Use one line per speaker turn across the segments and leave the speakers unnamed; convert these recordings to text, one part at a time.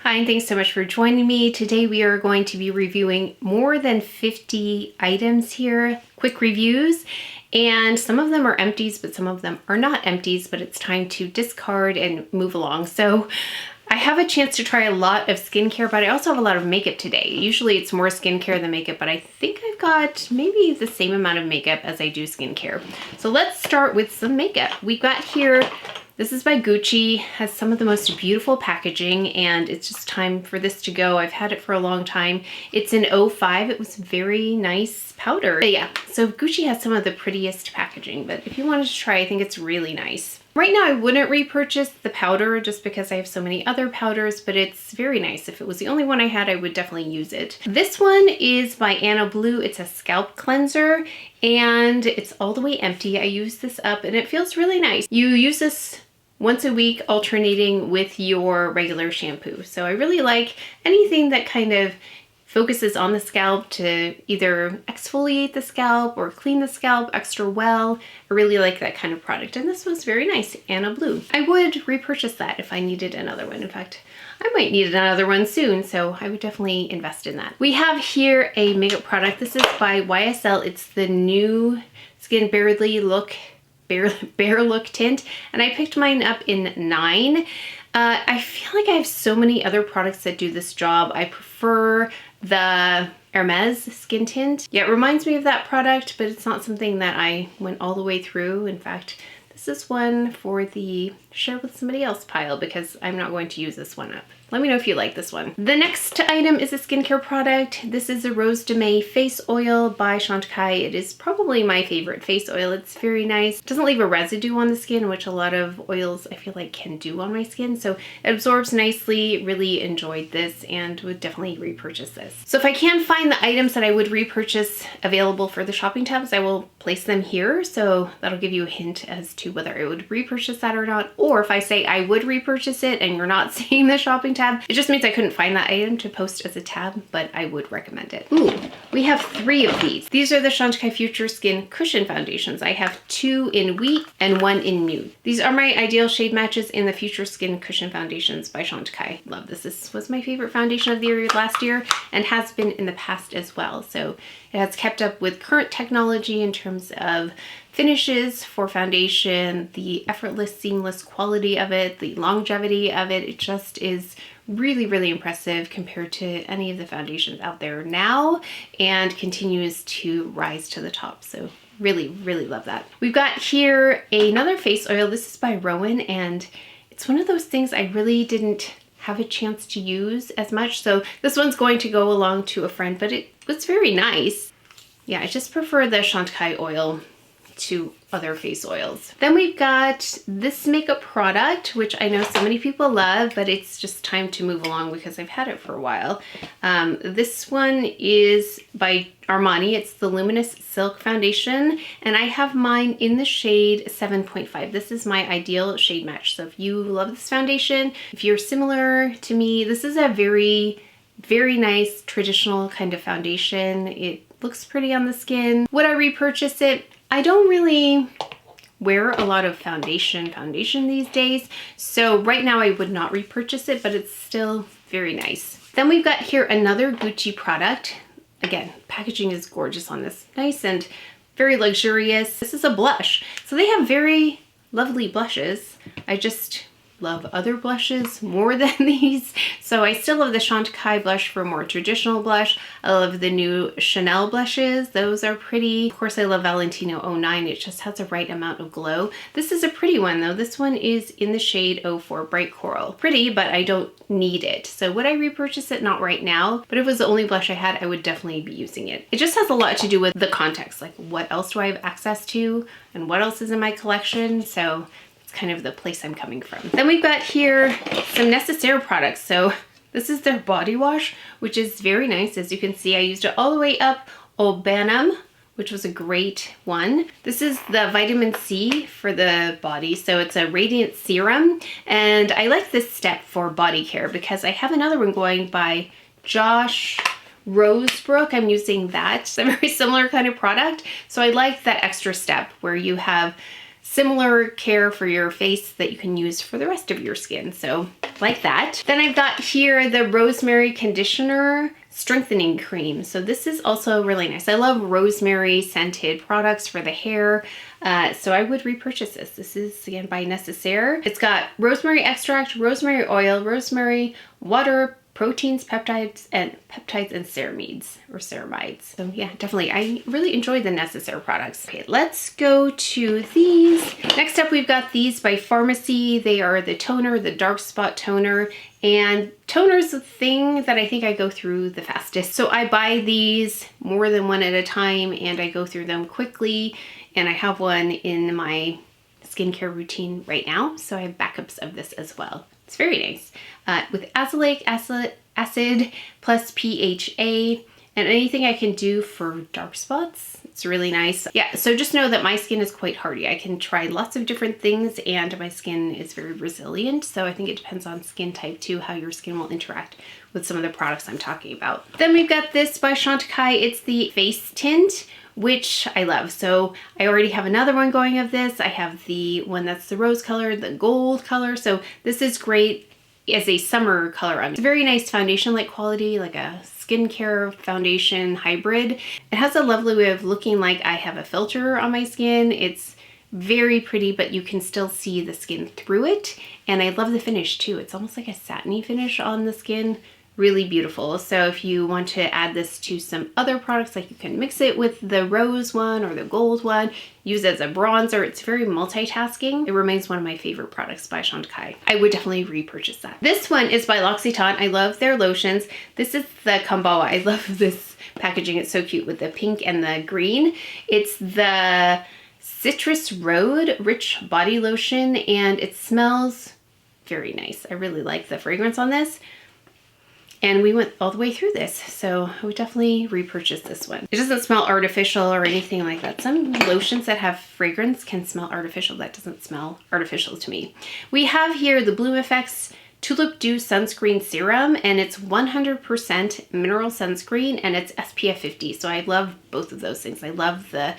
Hi, and thanks so much for joining me. Today we are going to be reviewing more than 50 items here, quick reviews, and some of them are empties, but some of them are not empties, but it's time to discard and move along. So I have a chance to try a lot of skincare, but I also have a lot of makeup today. Usually it's more skincare than makeup, but I think I've got maybe the same amount of makeup as I do skincare. So let's start with some makeup. We've got here, this is by Gucci, has some of the most beautiful packaging, and it's just time for this to go. I've had it for a long time. It's in 05. It was very nice powder. But yeah, so Gucci has some of the prettiest packaging, but if you wanted to try, I think it's really nice. Right now I wouldn't repurchase the powder just because I have so many other powders, but it's very nice. If it was the only one I had, I would definitely use it. This one is by AnaBlue. It's a scalp cleanser and it's all the way empty. I use this up and it feels really nice. You use this once a week alternating with your regular shampoo. So I really like anything that kind of focuses on the scalp to either exfoliate the scalp or clean the scalp extra well. I really like that kind of product, and this was very nice, AnaBlue. I would repurchase that if I needed another one. In fact, I might need another one soon, so I would definitely invest in that. We have here a makeup product. This is by YSL. It's the new Skin Bare Look tint, and I picked mine up in 9. I feel like I have so many other products that do this job. I prefer the Hermes Skin Tint. Yeah, it reminds me of that product, but it's not something that I went all the way through. In fact, this is one for the share with somebody else pile because I'm not going to use this one up. Let me know if you like this one. The next item is a skincare product. This is a Rose de May face oil by Chantecaille. It is probably my favorite face oil. It's very nice. It doesn't leave a residue on the skin, which a lot of oils I feel like can do on my skin. So it absorbs nicely. Really enjoyed this and would definitely repurchase this. So if I can find the items that I would repurchase available for the shopping tabs, I will place them here. So that'll give you a hint as to whether I would repurchase that or not. Or if I say I would repurchase it and you're not seeing the shopping tab, it just means I couldn't find that item to post as a tab, but I would recommend it. Ooh, we have 3 of these. These are the Chantecaille Future Skin Cushion Foundations. I have 2 in Wheat and 1 in Nude. These are my ideal shade matches in the Future Skin Cushion Foundations by Chantecaille. Love this. This was my favorite foundation of the year last year and has been in the past as well. So it has kept up with current technology in terms of finishes for foundation, the effortless, seamless quality of it, the longevity of it. It just is really, really impressive compared to any of the foundations out there now and continues to rise to the top. So really, really love that. We've got here another face oil. This is by Rowan, and it's one of those things I really didn't have a chance to use as much. So this one's going to go along to a friend, but it was very nice. Yeah, I just prefer the Chantecaille oil to other face oils. Then we've got this makeup product, which I know so many people love, but it's just time to move along because I've had it for a while. This one is by Armani. It's the Luminous Silk Foundation, and I have mine in the shade 7.5. This is my ideal shade match. So if you love this foundation, if you're similar to me, this is a very, very nice traditional kind of foundation. It looks pretty on the skin. Would I repurchase it? I don't really wear a lot of foundation these days, so right now I would not repurchase it, but it's still very nice. Then we've got here another Gucci product. Again, packaging is gorgeous on this. Nice and very luxurious. This is a blush. So they have very lovely blushes. I just love other blushes more than these. So I still love the Chantecaille blush for more traditional blush. I love the new Chanel blushes. Those are pretty. Of course, I love Valentino 09. It just has the right amount of glow. This is a pretty one though. This one is in the shade 04 Bright Coral. Pretty, but I don't need it. So would I repurchase it? Not right now, but if it was the only blush I had, I would definitely be using it. It just has a lot to do with the context, like what else do I have access to and what else is in my collection. So kind of the place I'm coming from. Then we've got here some Necessaire products. So this is their body wash, which is very nice. As you can see, I used it all the way up Au Banum, which was a great one. This is the vitamin C for the body. So it's a radiant serum. And I like this step for body care because I have another one going by Josh Rosebrook. I'm using that. It's a very similar kind of product. So I like that extra step where you have similar care for your face that you can use for the rest of your skin. So like that. Then I've got here the Rosemary Conditioner Strengthening Cream. So this is also really nice. I love rosemary scented products for the hair. So I would repurchase this. This is again by Necessaire. It's got rosemary extract, rosemary oil, rosemary water, proteins, peptides, and ceramides or ceramides. So yeah, definitely. I really enjoy the Necessaire products. Okay, let's go to these. Next up, we've got these by Farmacy. They are the toner, the dark spot toner. And toner is the thing that I think I go through the fastest. So I buy these more than one at a time and I go through them quickly. And I have one in my skincare routine right now. So I have backups of this as well. It's very nice. With azelaic acid plus PHA and anything I can do for dark spots. It's really nice. Yeah, so just know that my skin is quite hardy. I can try lots of different things and my skin is very resilient. So I think it depends on skin type too, how your skin will interact with some of the products I'm talking about. Then we've got this by Chantecaille. It's the face tint, which I love. So I already have another one going of this. I have the one that's the rose color, the gold color. So this is great as a summer color on. It's a very nice foundation-like quality, like a skincare foundation hybrid. It has a lovely way of looking like I have a filter on my skin. It's very pretty, but you can still see the skin through it. And I love the finish too. It's almost like a satiny finish on the skin. Really beautiful. So if you want to add this to some other products, like you can mix it with the rose one or the gold one, use it as a bronzer. It's very multitasking. It remains one of my favorite products by Chantecaille. I would definitely repurchase that. This one is by L'Occitane. I love their lotions. This is the Kambawa. I love this packaging. It's so cute with the pink and the green. It's the Citrus Road Rich Body Lotion and it smells very nice. I really like the fragrance on this. And we went all the way through this, so I would definitely repurchase this one. It doesn't smell artificial or anything like that. Some lotions that have fragrance can smell artificial. That doesn't smell artificial to me. We have here the Bloom Effects Tulip Dew Sunscreen Serum, and it's 100% mineral sunscreen, and it's SPF 50. So I love both of those things. I love the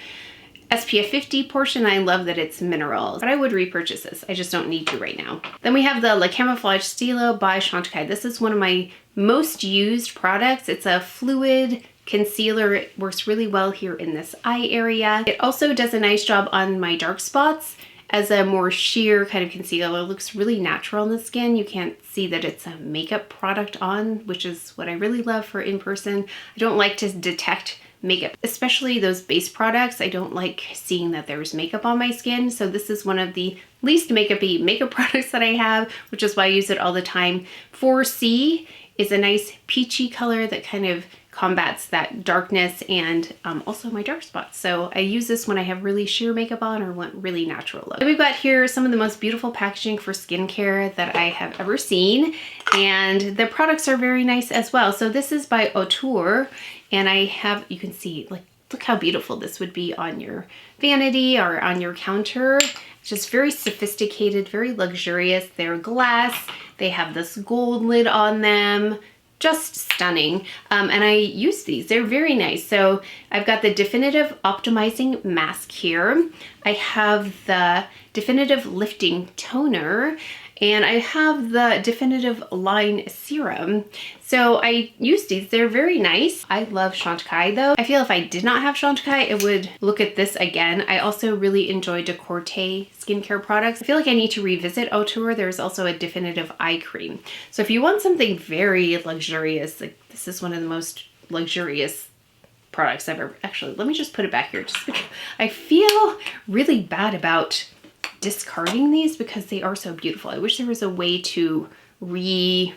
SPF 50 portion. I love that it's mineral, but I would repurchase this. I just don't need to right now. Then we have the Camoflauge Stylo by Chantecaille. This is one of my most used products. It's a fluid concealer. It works really well here in this eye area. It also does a nice job on my dark spots as a more sheer kind of concealer. It looks really natural on the skin. You can't see that it's a makeup product on, which is what I really love for in person. I don't like to detect makeup, especially those base products. I don't like seeing that there's makeup on my skin. So this is one of the least makeup-y makeup products that I have, which is why I use it all the time. 4C is a nice peachy color that kind of combats that darkness and also my dark spots. So I use this when I have really sheer makeup on or want really natural look. Then we've got here some of the most beautiful packaging for skincare that I have ever seen. And the products are very nice as well. So this is by Auteur. And I have, you can see, like, look how beautiful this would be on your vanity or on your counter. It's just very sophisticated, very luxurious. They're glass. They have this gold lid on them. Just stunning. And I use these. They're very nice. So I've got the Definitive Optimizing Mask here. I have the Definitive Lifting Toner. And I have the Definitive Line Serum. So I use these. They're very nice. I love Chantecaille though. I feel if I did not have Chantecaille, I would look at this again. I also really enjoy Decorte skincare products. I feel like I need to revisit Auteur. There's also a Definitive Eye Cream. So if you want something very luxurious, like this is one of the most luxurious products I've ever, actually, let me just put it back here just because I feel really bad about discarding these because they are so beautiful. I wish there was a way to upcycle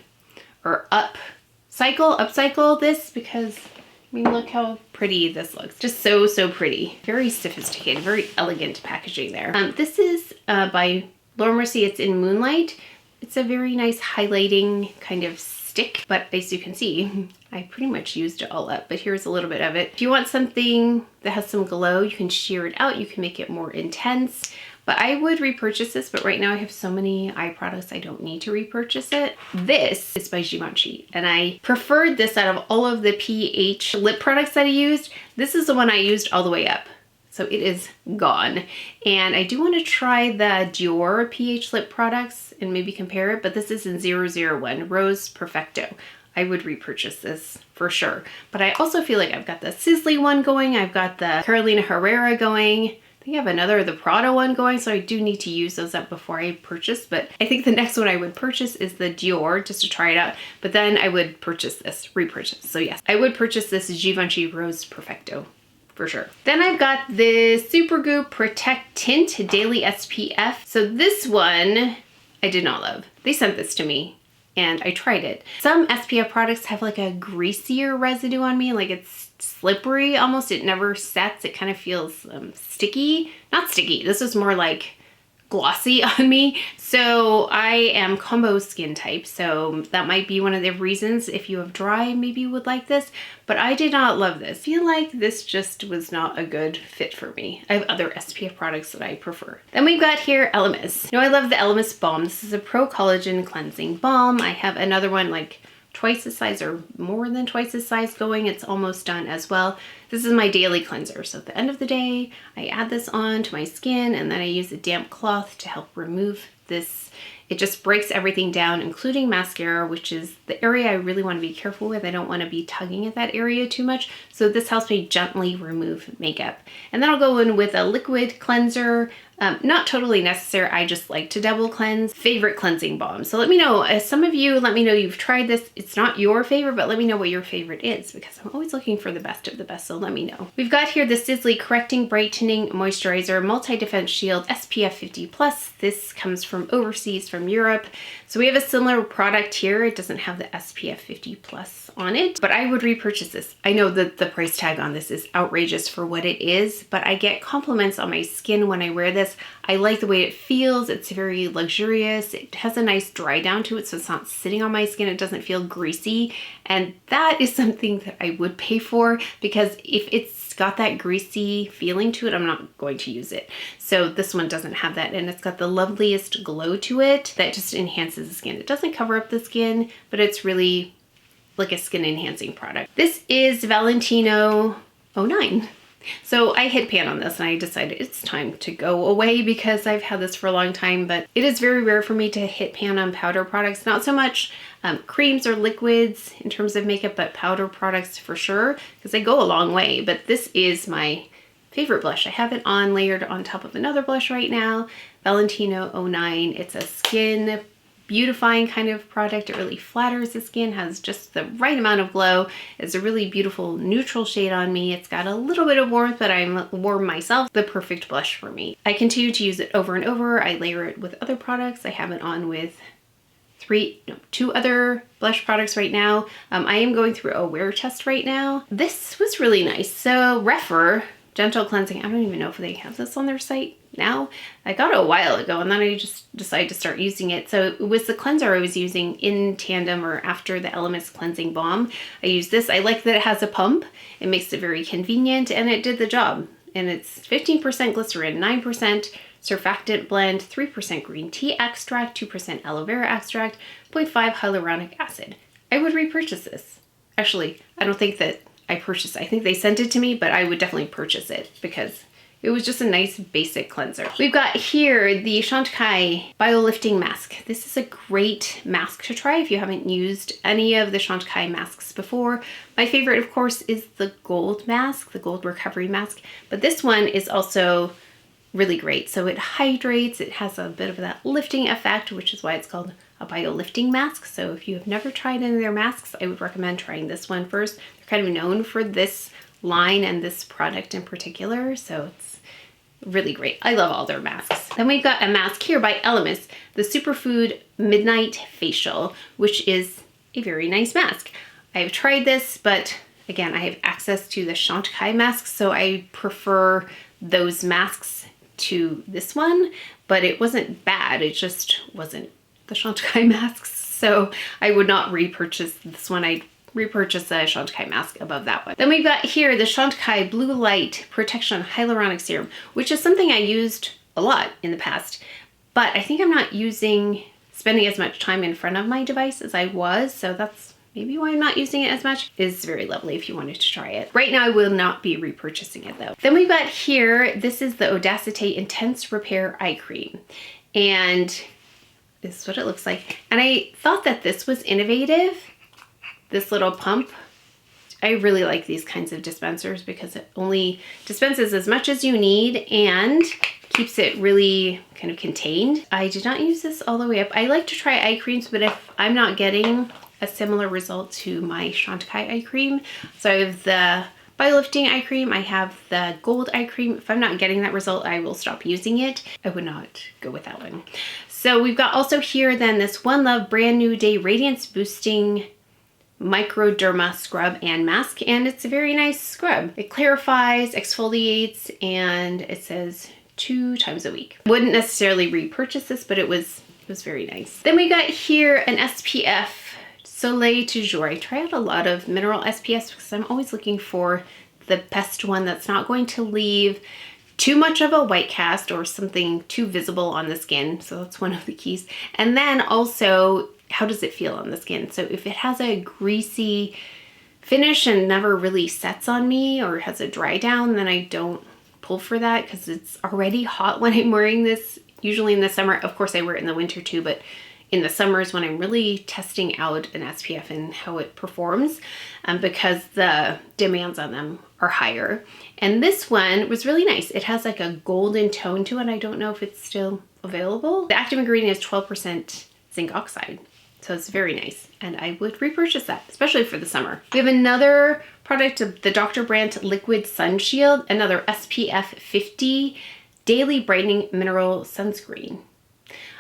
this because I mean, look how pretty this looks. Just so, so pretty. Very sophisticated, very elegant packaging there. This is by Laura Mercier. It's in Moonlight. It's a very nice highlighting kind of stick, but as you can see, I pretty much used it all up, but here's a little bit of it. If you want something that has some glow, you can sheer it out. You can make it more intense. But I would repurchase this, but right now I have so many eye products I don't need to repurchase it. This is by Givenchy, and I preferred this out of all of the PH lip products that I used. This is the one I used all the way up. So it is gone. And I do want to try the Dior pH lip products and maybe compare it, but this is in 001, Rose Perfecto. I would repurchase this for sure. But I also feel like I've got the Sisley one going. I've got the Carolina Herrera going. I think I have another, the Prada one going, so I do need to use those up before I purchase. But I think the next one I would purchase is the Dior, just to try it out. But then I would purchase this, repurchase. So yes, I would purchase this Givenchy Rose Perfecto for sure. Then I've got the Supergoop Protect Tint Daily SPF. So this one I did not love. They sent this to me and I tried it. Some SPF products have like a greasier residue on me, like it's slippery almost. It never sets. It kind of feels sticky. Not sticky. This is more like glossy on me. So I am combo skin type, so that might be one of the reasons. If you have dry, maybe you would like this, but I did not love this. I feel like this just was not a good fit for me. I have other SPF products that I prefer. Then we've got here Elemis. Now I love the Elemis Balm. This is a Pro Collagen Cleansing Balm. I have another one like twice the size or more than twice the size going. It's almost done as well. This is my daily cleanser. So at the end of the day, I add this on to my skin and then I use a damp cloth to help remove this. It just breaks everything down, including mascara, which is the area I really want to be careful with. I don't want to be tugging at that area too much. So this helps me gently remove makeup. And then I'll go in with a liquid cleanser. Not totally necessary. I just like to double cleanse. Favorite cleansing balm. So let me know. Some of you, let me know you've tried this. It's not your favorite, but let me know what your favorite is because I'm always looking for the best of the best. So let me know. We've got here the Sisley Correcting Brightening Moisturizer Multi-Defense Shield SPF 50+. This comes from overseas, from Europe. So we have a similar product here. It doesn't have the SPF 50+ on it, but I would repurchase this. I know that the price tag on this is outrageous for what it is, but I get compliments on my skin when I wear this. I like the way it feels. It's very luxurious. It has a nice dry down to it, so it's not sitting on my skin. It doesn't feel greasy. And that is something that I would pay for because if it's got that greasy feeling to it, I'm not going to use it. So this one doesn't have that, and it's got the loveliest glow to it that just enhances the skin. It doesn't cover up the skin, but it's really like a skin enhancing product. This is Valentino 09. So I hit pan on this and I decided it's time to go away because I've had this for a long time, but it is very rare for me to hit pan on powder products. Not so much creams or liquids in terms of makeup, but powder products for sure, because they go a long way. But this is my favorite blush. I have it on layered on top of another blush right now, Valentino 09. It's a skin beautifying kind of product. It really flatters the skin, has just the right amount of glow. It's a really beautiful neutral shade on me. It's got a little bit of warmth, but I'm warm myself. The perfect blush for me. I continue to use it over and over. I layer it with other products. I have it on with two other blush products right now. I am going through a wear test right now. This was really nice. So REPHR Gentle Cleansing, I don't even know if they have this on their site now. I got it a while ago and then I just decided to start using it. So it was the cleanser I was using in tandem or after the Elemis Cleansing Balm. I use this. I like that it has a pump. It makes it very convenient and it did the job. And it's 15% glycerin, 9% surfactant blend, 3% green tea extract, 2% aloe vera extract, 0.5 hyaluronic acid. I would repurchase this. Actually, I don't think that I purchased it. I think they sent it to me, but I would definitely purchase it because it was just a nice basic cleanser. We've got here the Chantecaille Bio-Lifting Mask. This is a great mask to try if you haven't used any of the Chantecaille masks before. My favorite, of course, is the gold mask, the gold recovery mask, but this one is also really great. So it hydrates, it has a bit of that lifting effect, which is why it's called a bio-lifting mask. So if you have never tried any of their masks, I would recommend trying this one first. They're kind of known for this line and this product in particular, so it's really great. I love all their masks. Then we've got a mask here by Elemis, the Superfood Midnight Facial, which is a very nice mask. I've tried this, but again, I have access to the Chantecaille masks, so I prefer those masks to this one, but it wasn't bad. It just wasn't the Chantecaille masks, so I would not repurchase this one. I'd repurchase a Chantecaille mask above that one. Then we've got here the Chantecaille Blue Light Protection Hyaluronic Serum, which is something I used a lot in the past, but I think I'm not spending as much time in front of my device as I was, so that's maybe why I'm not using it as much. Is very lovely if you wanted to try it. Right now I will not be repurchasing it though. Then we've got here, this is the Odacite Intense Repair Eye Cream. And this is what it looks like. And I thought that this was innovative, this little pump. I really like these kinds of dispensers because it only dispenses as much as you need and keeps it really kind of contained. I did not use this all the way up. I like to try eye creams, but if I'm not getting a similar result to my Chantecaille eye cream, so I have the Biolifting eye cream, I have the gold eye cream. If I'm not getting that result, I will stop using it. I would not go with that one. So we've got also here then this One Love Brand New Day Radiance Boosting Microderma Scrub and Mask, and it's a very nice scrub. It clarifies, exfoliates, and it says 2 times a week. Wouldn't necessarily repurchase this, but it was very nice. Then we got here an SPF, Soleil Toujours. I try out a lot of mineral SPFs because I'm always looking for the best one that's not going to leave too much of a white cast or something too visible on the skin. So that's one of the keys. And then also, how does it feel on the skin? So if it has a greasy finish and never really sets on me or has a dry down, then I don't pull for that because it's already hot when I'm wearing this, usually in the summer. Of course I wear it in the winter too, but in the summers when I'm really testing out an SPF and how it performs, because the demands on them are higher. And this one was really nice. It has like a golden tone to it. I don't know if it's still available. The active ingredient is 12% zinc oxide. So it's very nice, and I would repurchase that, especially for the summer. We have another product of the Dr. Brandt Liquid Sun Shield, another SPF 50 Daily Brightening Mineral Sunscreen.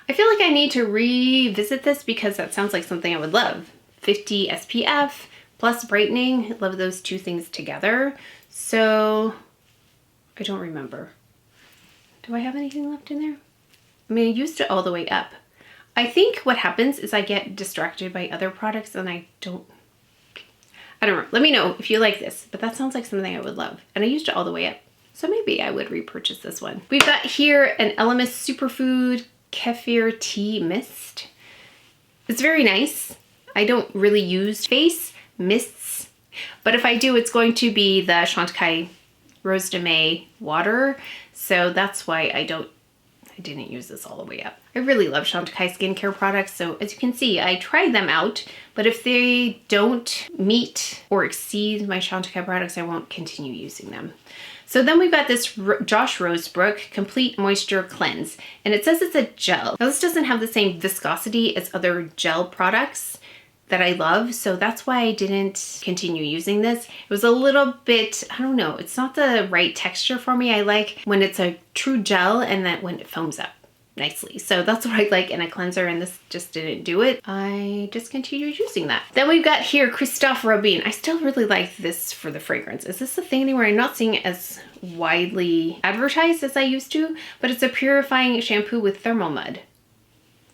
I feel like I need to revisit this because that sounds like something I would love. 50 SPF plus brightening, I love those two things together. So I don't remember. Do I have anything left in there? I mean, I used it all the way up. I think what happens is I get distracted by other products and I don't know. Let me know if you like this, but that sounds like something I would love. And I used it all the way up. So maybe I would repurchase this one. We've got here an Elemis Superfood Kefir Tea Mist. It's very nice. I don't really use face mists, but if I do, it's going to be the Chantecaille Rose de May water. So that's why I didn't use this all the way up. I really love Chantecaille skincare products, so as you can see, I tried them out, but if they don't meet or exceed my Chantecaille products, I won't continue using them. So then we've got this Josh Rosebrook Complete Moisture Cleanse, and it says it's a gel. Now this doesn't have the same viscosity as other gel products that I love, so that's why I didn't continue using this. It was a little bit, I don't know, it's not the right texture for me. I like when it's a true gel and that when it foams up nicely. So that's what I like in a cleanser, and this just didn't do it. I discontinued using that. Then we've got here Christophe Robin. I still really like this for the fragrance. Is this a thing anywhere? I'm not seeing it as widely advertised as I used to, but it's a purifying shampoo with thermal mud.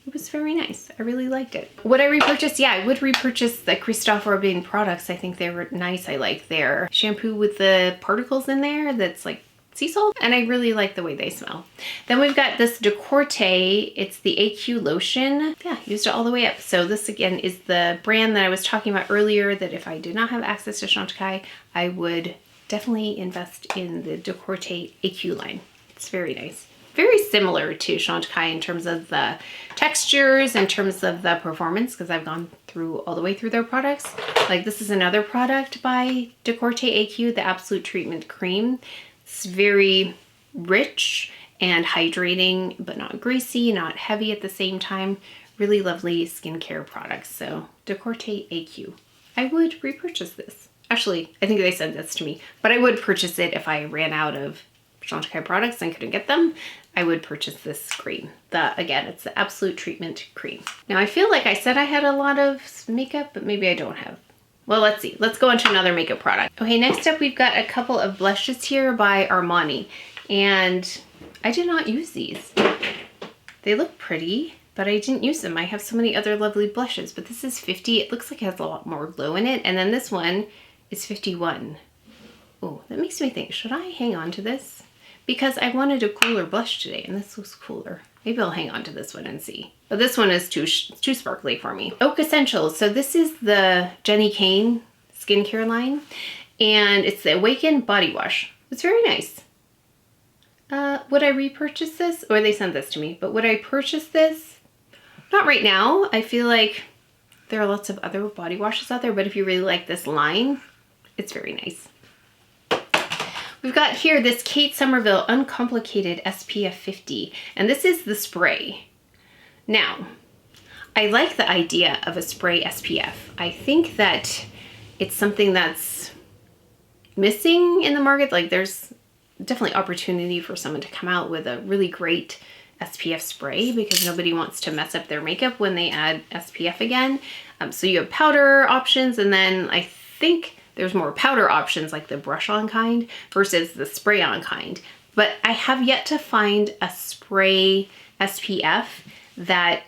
It was very nice. I really liked it. Would I repurchase? Yeah, I would repurchase the Christophe Robin products. I think they were nice. I like their shampoo with the particles in there that's like sea salt, and I really like the way they smell. Then we've got this Decorte, it's the AQ lotion. Yeah, used it all the way up. So this again is the brand that I was talking about earlier, that if I did not have access to Chantecaille, I would definitely invest in the Decorte AQ line. It's very nice. Very similar to Chantecaille in terms of the textures, in terms of the performance, because I've gone through all the way through their products. Like this is another product by Decorte AQ, the Absolute Treatment Cream. It's very rich and hydrating, but not greasy, not heavy at the same time. Really lovely skincare products. So Decorte AQ. I would repurchase this. Actually, I think they sent this to me, but I would purchase it if I ran out of Chantecaille products and couldn't get them. I would purchase this cream. Again, it's the Absolute Treatment Cream. Now I feel like I said I had a lot of makeup, but maybe I don't have. Well, let's see. Let's go on to another makeup product. Okay, next up we've got a couple of blushes here by Armani, and I did not use these. They look pretty, but I didn't use them. I have so many other lovely blushes, but this is 50. It looks like it has a lot more glow in it, and then this one is 51. Oh, that makes me think, should I hang on to this? Because I wanted a cooler blush today, and this was cooler. Maybe I'll hang on to this one and see. But this one is too sparkly for me. Oak Essentials. So this is the Jenny Kane skincare line, and it's the Awaken Body Wash. It's very nice. Would I repurchase this? Or they sent this to me, but would I purchase this? Not right now. I feel like there are lots of other body washes out there, but if you really like this line, it's very nice. We've got here this Kate Somerville Uncomplicated SPF 50, and this is the spray. Now, I like the idea of a spray SPF. I think that it's something that's missing in the market. Like, there's definitely opportunity for someone to come out with a really great SPF spray, because nobody wants to mess up their makeup when they add SPF again. So you have powder options, and then I think there's more powder options like the brush on kind versus the spray on kind. But I have yet to find a spray SPF that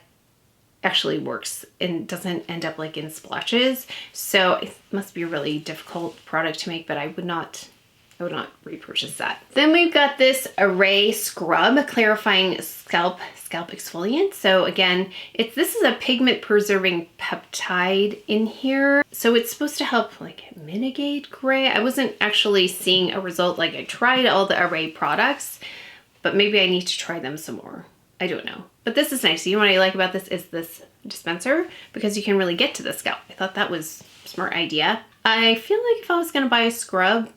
actually works and doesn't end up like in splotches. So it must be a really difficult product to make, but I would not repurchase that. Then we've got this Array Scrub Clarifying Scalp Exfoliant. So again, this is a pigment preserving peptide in here. So it's supposed to help like mitigate gray. I wasn't actually seeing a result. Like, I tried all the Array products, but maybe I need to try them some more. I don't know. But this is nice. You know what I like about this is this dispenser, because you can really get to the scalp. I thought that was a smart idea. I feel like if I was gonna buy a scrub,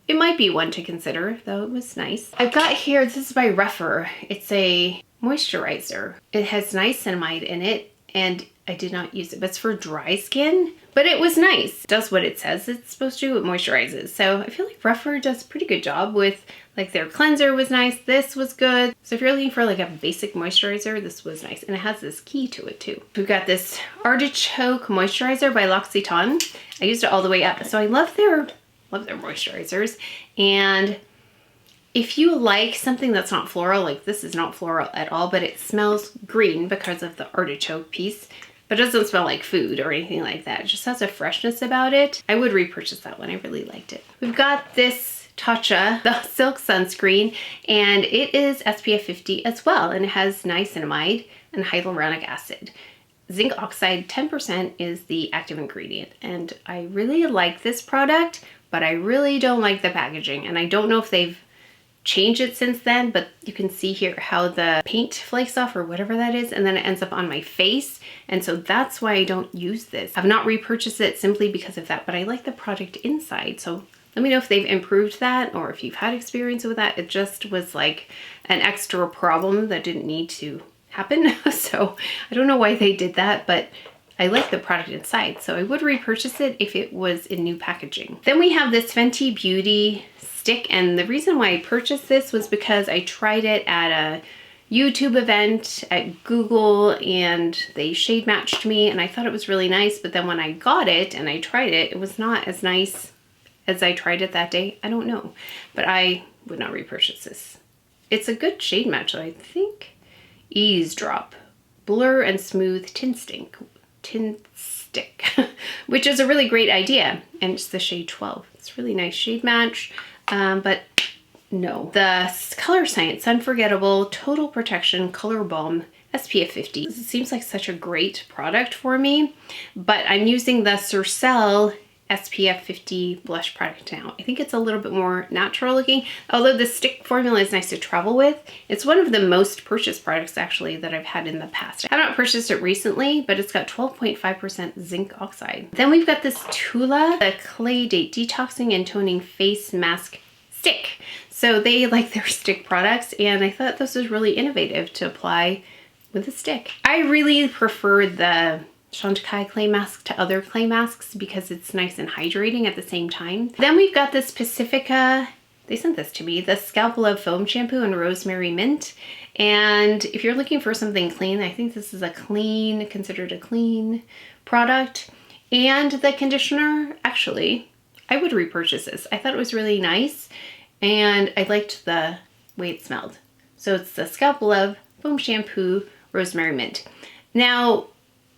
it might be one to consider, though it was nice. I've got here, this is by REPHR. It's a moisturizer. It has niacinamide in it, and I did not use it, but it's for dry skin. But it was nice. It does what it says it's supposed to. It moisturizes. So I feel like REPHR does a pretty good job with, like, their cleanser was nice. This was good. So if you're looking for like a basic moisturizer, this was nice. And it has this key to it too. We've got this Artichoke Moisturizer by L'Occitane. I used it all the way up. So I love their moisturizers. And if you like something that's not floral, like this is not floral at all, but it smells green because of the artichoke piece, but it doesn't smell like food or anything like that. It just has a freshness about it. I would repurchase that one. I really liked it. We've got this Tatcha, the Silk Sunscreen, and it is SPF 50 as well, and it has niacinamide and hyaluronic acid. Zinc oxide 10% is the active ingredient, and I really like this product, but I really don't like the packaging, and I don't know if they've changed it since then, but you can see here how the paint flakes off or whatever that is, and then it ends up on my face, and so that's why I don't use this. I've not repurchased it simply because of that, but I like the product inside, so let me know if they've improved that or if you've had experience with that. It just was like an extra problem that didn't need to happen. So I don't know why they did that, but I like the product inside, so I would repurchase it if it was in new packaging. Then we have this Fenty Beauty stick, and the reason why I purchased this was because I tried it at a YouTube event at Google, and they shade matched me, and I thought it was really nice, but then when I got it and I tried it, it was not as nice as I tried it that day. I don't know, but I would not repurchase this. It's a good shade match, though, I think. Eavesdrop, Blur and Smooth Tint Stick, which is a really great idea, and it's the shade 12. It's really nice shade match, but no. The Color Science Unforgettable Total Protection Color Balm SPF 50. This seems like such a great product for me, but I'm using the Surcell SPF 50 blush product now. I think it's a little bit more natural looking, although the stick formula is nice to travel with. It's one of the most purchased products actually that I've had in the past. I haven't purchased it recently, but it's got 12.5% zinc oxide. Then we've got this Tula, the Clay Date Detoxing and Toning Face Mask Stick. So they like their stick products, and I thought this was really innovative to apply with a stick. I really prefer the Chantecaille clay mask to other clay masks because it's nice and hydrating at the same time. Then we've got this Pacifica, they sent this to me, the Scalp Love Foam Shampoo in Rosemary Mint. And if you're looking for something clean, I think this is a clean, considered a clean product. And the conditioner, actually, I would repurchase this. I thought it was really nice, and I liked the way it smelled. So it's the Scalp Love Foam Shampoo Rosemary Mint. Now,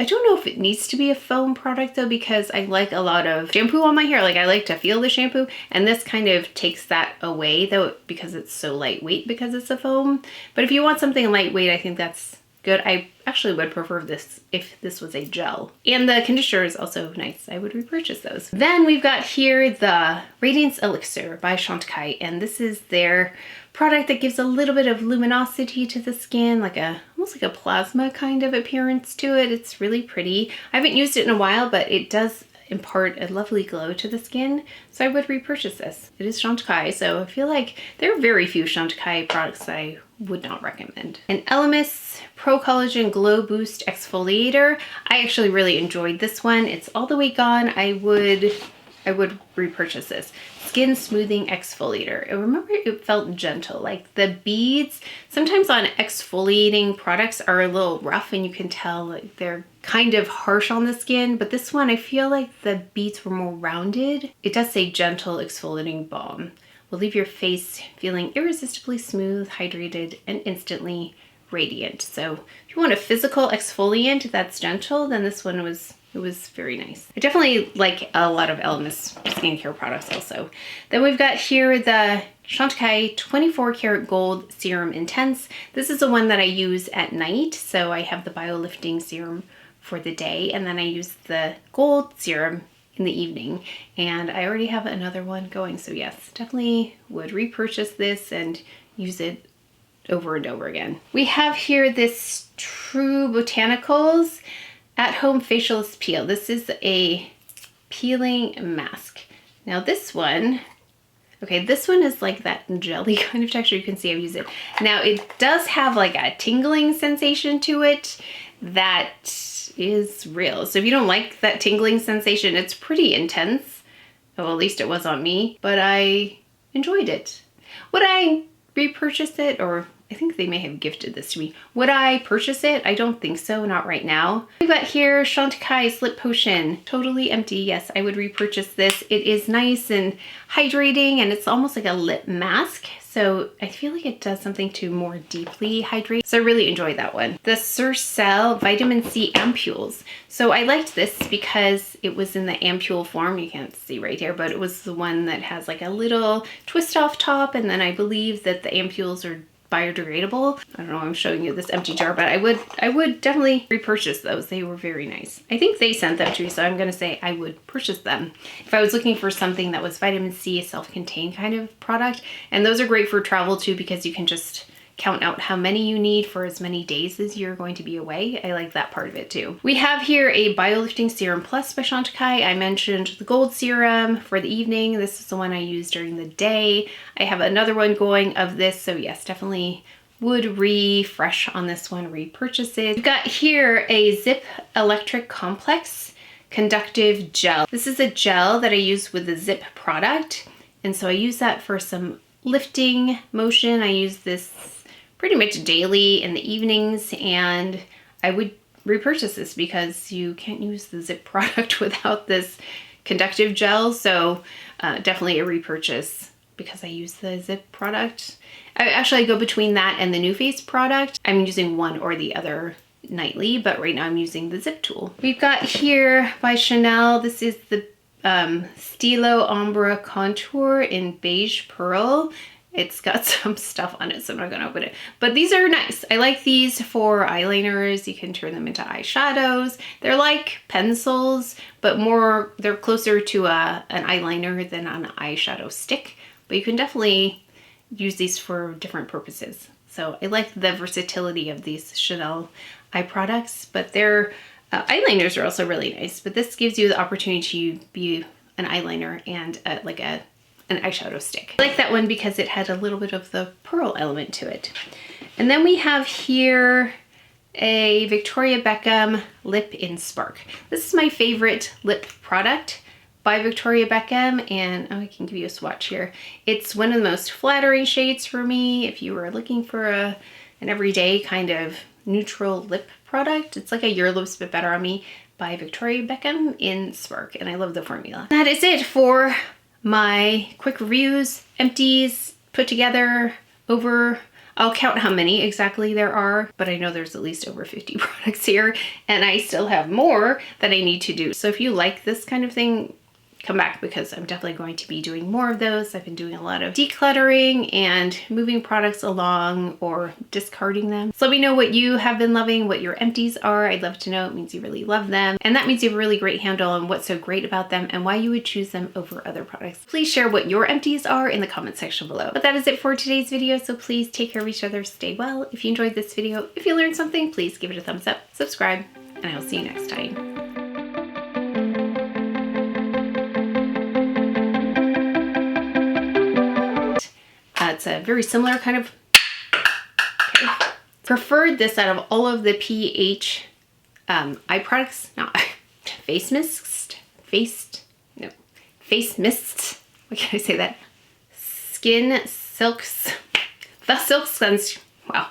I don't know if it needs to be a foam product though, because I like a lot of shampoo on my hair. Like I like to feel the shampoo, and this kind of takes that away though, because it's so lightweight because it's a foam. But if you want something lightweight, I think that's good. I actually would prefer this if this was a gel. And the conditioner is also nice. I would repurchase those. Then we've got here the Radiance Elixir by Chantecaille, and this is their product that gives a little bit of luminosity to the skin, like almost like a plasma kind of appearance to it. It's really pretty. I haven't used it in a while, but it does impart a lovely glow to the skin, so I would repurchase this. It is Chantecaille, so I feel like there are very few Chantecaille products that I would not recommend. An Elemis Pro Collagen Glow Boost Exfoliator. I actually really enjoyed this one. It's all the way gone. I would repurchase this. Skin Smoothing Exfoliator. I remember it felt gentle, like the beads sometimes on exfoliating products are a little rough and you can tell like they're kind of harsh on the skin, but this one I feel like the beads were more rounded. It does say gentle exfoliating balm. Will leave your face feeling irresistibly smooth, hydrated, and instantly radiant. So if you want a physical exfoliant that's gentle, then this one was very nice. I definitely like a lot of Elemis skincare products also. Then we've got here the Chantecaille 24 Karat Gold Serum Intense. This is the one that I use at night. So I have the BioLifting Serum for the day, and then I use the gold serum in the evening, and I already have another one going. So yes, definitely would repurchase this and use it over and over again. We have here this True Botanicals At-Home Facialist Peel. This is a peeling mask. Now this one, okay, this one is like that jelly kind of texture. You can see I've used it. Now it does have like a tingling sensation to it that is real. So if you don't like that tingling sensation, it's pretty intense. Well, at least it was on me, but I enjoyed it. Would I repurchase it? Or I think they may have gifted this to me. Would I purchase it? I don't think so, not right now. We've got here Chantecaille Slip Potion, totally empty. Yes, I would repurchase this. It is nice and hydrating, and it's almost like a lip mask. So I feel like it does something to more deeply hydrate. So I really enjoyed that one. The Surcell Vitamin C Ampules. So I liked this because it was in the ampule form. You can't see right here, but it was the one that has like a little twist off top. And then I believe that the ampules are biodegradable. I don't know, I'm showing you this empty jar, but I would definitely repurchase those. They were very nice. I think they sent them to me, so I'm gonna say I would purchase them if I was looking for something that was vitamin C, self-contained kind of product. And those are great for travel too, because you can just count out how many you need for as many days as you're going to be away. I like that part of it too. We have here a BioLifting Serum Plus by Chantecaille. I mentioned the gold serum for the evening. This is the one I use during the day. I have another one going of this, so yes, definitely would refresh on this one, repurchase it. We've got here a Zip Electric Complex Conductive Gel. This is a gel that I use with the Zip product, and so I use that for some lifting motion. I use this pretty much daily in the evenings, and I would repurchase this because you can't use the Zip product without this conductive gel. So definitely a repurchase because I use the Zip product. I go between that and the New Face product. I'm using one or the other nightly, but right now I'm using the Zip tool. We've got here by Chanel, this is the Stylo Ombre Contour in Beige Pearl. It's got some stuff on it, so I'm not gonna open it. But these are nice. I like these for eyeliners. You can turn them into eyeshadows. They're like pencils, but they're closer to an eyeliner than an eyeshadow stick. But you can definitely use these for different purposes. So I like the versatility of these Chanel eye products, but their eyeliners are also really nice. But this gives you the opportunity to be an eyeliner and an eyeshadow stick. I like that one because it had a little bit of the pearl element to it. And then we have here a Victoria Beckham Lip in Spark. This is my favorite lip product by Victoria Beckham, and I can give you a swatch here. It's one of the most flattering shades for me if you were looking for an everyday kind of neutral lip product. It's like a Your Lips But Better on Me by Victoria Beckham in Spark, and I love the formula. That is it for my quick reviews, empties, put together over I'll count how many exactly there are, but I know there's at least over 50 products here, and I still have more that I need to do. So if you like this kind of thing, come back, because I'm definitely going to be doing more of those. I've been doing a lot of decluttering and moving products along or discarding them. So let me know what you have been loving, what your empties are. I'd love to know. It means you really love them. And that means you have a really great handle on what's so great about them and why you would choose them over other products. Please share what your empties are in the comment section below. But that is it for today's video. So please take care of each other, stay well. If you enjoyed this video, if you learned something, please give it a thumbs up, subscribe, and I will see you next time. It's a very similar kind of, okay. Preferred this out of all of the pH eye products, no, face mists, face mists, what can I say that? Skin silks, the silk suns, wow.